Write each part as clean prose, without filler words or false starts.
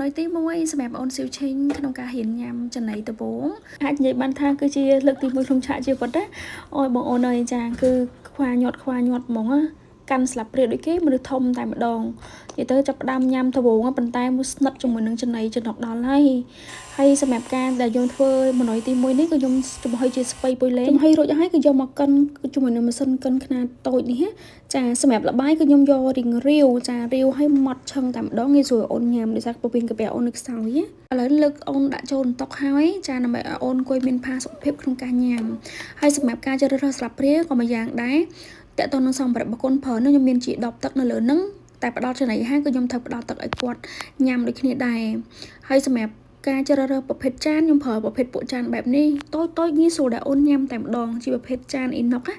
nói tiếng môi xem bọn ôn siêu chính không cả hiện nhằm chân này từ bố ai vậy ban thang cứ chia lực tìm môi không chạy chia quật đấy ôi bọn ôn ơi chàng cứ khoa nhọt mỏng á căn slap rượu đấy kế mà được thông tại một đòn vậy tới chập đam nhằm thờ bố bàn tay mua snap trong mình chân này chân học đó hay xem can để dùng phơi mà nói tìm môi nít có dùng trong hơi chia spray bôi lên hay rồi cho hay cái dùng mà cân trong mình mà sân cân khna tội đi hết trà xem là bái cái nhom do đình riêu trà riêu hay mặt chân tạm đó nghe rồi ôn nhầm để ra bộ pin cái bèo ôn được sao nhé lớn lực ôn đã trôn tóc hai trà nằm ở ôn quay miền pa sụp phép không ca nhầm hay xem ca cho ra sập ría còn mà dạng đấy tại tôi nó xong phải bọc con phở nó nhom miền chỉ đọc tắc nó lớn nắng tại bắt đầu trên này hai cái nhom thật bắt đầu tắc ấy quạt nhầm được khi này hay xem ca cho raประเภท จาน ยมเผอประเภท bộ จาน แบบนี้ tôi nghĩ số đã ôn nhầm tại một đòn chỉ ประเภท จาน in nọc á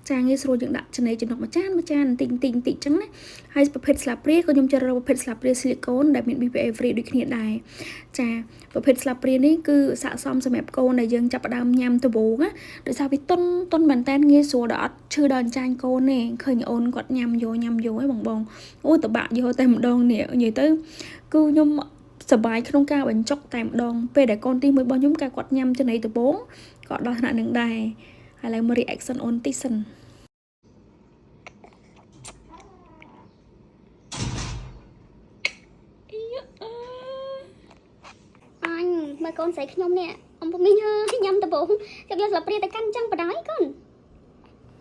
จาง nghĩ số những đặt trên này chỉ nọc mà จาน tình trắng đấy hay ประเภท slap ria ก็ยมจะระประเภท slap ria silicone ได้เป็น BPA free ด้วยគ្នាដែរចាประเภท slap ria នេះគឺស័ក្តិសមសម្រាប់កូនដែលយើងចាប់ផ្ដើមញ៉ាំដំបូងណាដោយសារវាតុនមែនតើងាយស្រួលដល់អត់ឈឺដល់ចាញ់កូនទេឃើញអូនគាត់ញ៉ាំយកឯងបងអូតបាក់យកតែម្ដងនេះនិយាយទៅគឺខ្ញុំสบายក្នុង ការបញ្ចុកតែម្ដងពេលដែលកូនទី1របស់ខ្ញុំគាត់ញ៉ាំចំណីដំបូងគាត់ដល់ថ្នាក់នឹងដែរហើយឡើយមើល reaction អូនតិចសិនអញមើលកូនស្រីខ្ញុំនេះអំពុំនេះញ៉ាំដំបូងយកស្លាបព្រាទៅកាន់ចឹងបដ ாய் កូន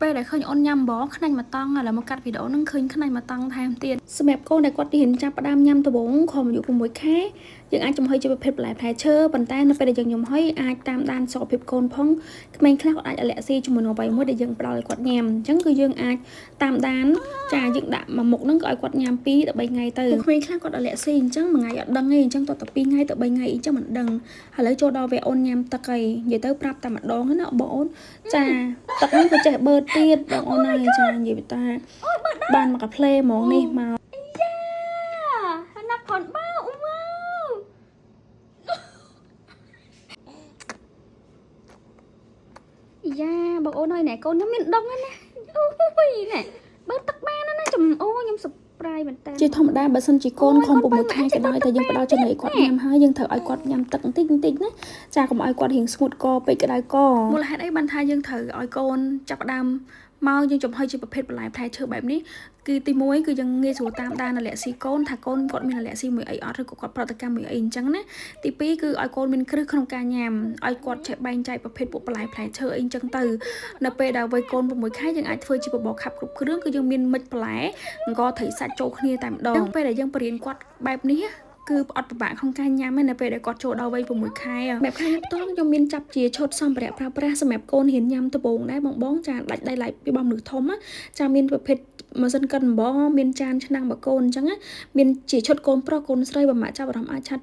ពេលដែលឃើញអូនញ៉ាំបងខ្នាញ់មកតង់ហើយឡើយមកកាត់វីដេអូនឹងឃើញខ្នាញ់មកតង់ថែមទៀតសម្រាប់កូនដែលគាត់រៀនចាប់ផ្ដើមញ៉ាំដំបូងខំអាយុ6ខែយើងអាចចំហុយជាប្រភេទបន្លែផ្លែឈើប៉ុន្តែនៅពេលដែលយើងញ៉ាំហុយអាចតាមដានសុខភាពកូនផងក្មេងខ្លះគាត់អាចអាឡែស៊ីជាមួយនឹងអ្វីមួយដែលយើងផ្ដល់ឲ្យគាត់ញ៉ាំអញ្ចឹងគឺយើងអាចតាមដានចាយើងដាក់មួយមុខហ្នឹងក៏ឲ្យគាត់ញ៉ាំ2ទៅ3ថ្ងៃទៅក្មេងខ្លះគាត់អាឡែស៊ីអញ្ចឹងមួយថ្ងៃអត់ដឹងទេអញ្ចឹងតទៅ2ថ្ងៃទៅ3ថ្ងៃអញ្ចឹងមិនដឹងហើយឥឡូវចូលដល់វាអូនញ៉ាំទឹកហើយនិយាយទៅប្រាប់តែម្ដងណាបងអូនចាទឹកហ្នឹងក៏ចេះបឺតទៀតបងអូនហើយចានិយាយតាបានមកកាផ្លេហ្មងនេះមក ណាប់ផងបើអូម៉ៅយ៉ាបងអូនហើយណែកូនខ្ញុំមានដងណាអូយណែបើទឹកបានណាចំអូខ្ញុំសប្រៃមែនតើជាធម្មតាបើសិនជាកូនខំ6ខែក៏ដោយតែយើងផ្ដល់ចំណីគាត់ញ៉ាំហើយយើងត្រូវឲ្យគាត់ញ៉ាំទឹកបន្តិចណាចាកុំឲ្យគាត់រៀងស្ងួតកពេកក្តៅកមូលហេតុអីបានថាយើងត្រូវឲ្យកូនចាប់ផ្ដើមមកយើងចំហុយជាប្រភេទបន្លែផ្លែឈើបែបនេះគឺទី1គឺយើងងាយស្រួលតាមដានអាឡែស៊ីកូនថាកូនគាត់មានអាឡែស៊ីមួយអីអត់ឬក៏គាត់ប្រតិកម្មមួយអីអញ្ចឹងណាទី2គឺឲ្យកូនមានគ្រឹះក្នុងការញ៉ាំឲ្យគាត់ចេះបែងចែកប្រភេទពួកបន្លែផ្លែឈើអីអញ្ចឹងទៅនៅពេលដែលវ័យកូន6ខែយើងអាចធ្វើជាបបរខាប់គ្រប់គ្រឿងគឺយើងមានមិចបន្លែអង្គត្រីសាច់ចូលគ្នាតែម្ដងពេលដែលយើងបរៀនគាត់បែបនេះគឺអត់ពិបាកក្នុងការញ៉ាំឯនៅពេលដែលគាត់ចូលដល់វ័យ6ខែបែបខ្ញុំផ្ទាល់ខ្ញុំមានចាប់ជាឈុតសម្ភារៈប្រើប្រាស់សម្រាប់កូនរៀនញ៉ាំដំបូងដែរបងចាដាច់ដៃឡៃពីបំមនុស្សធំចាមានប្រភេទម៉ាស៊ីនកិនអំបោះមានចានឆ្នាំងបកូនអញ្ចឹងមានជាឈុតកូនប្រុសកូនស្រីបើម៉ាក់ចាប់អារម្មណ៍អាចឆាត់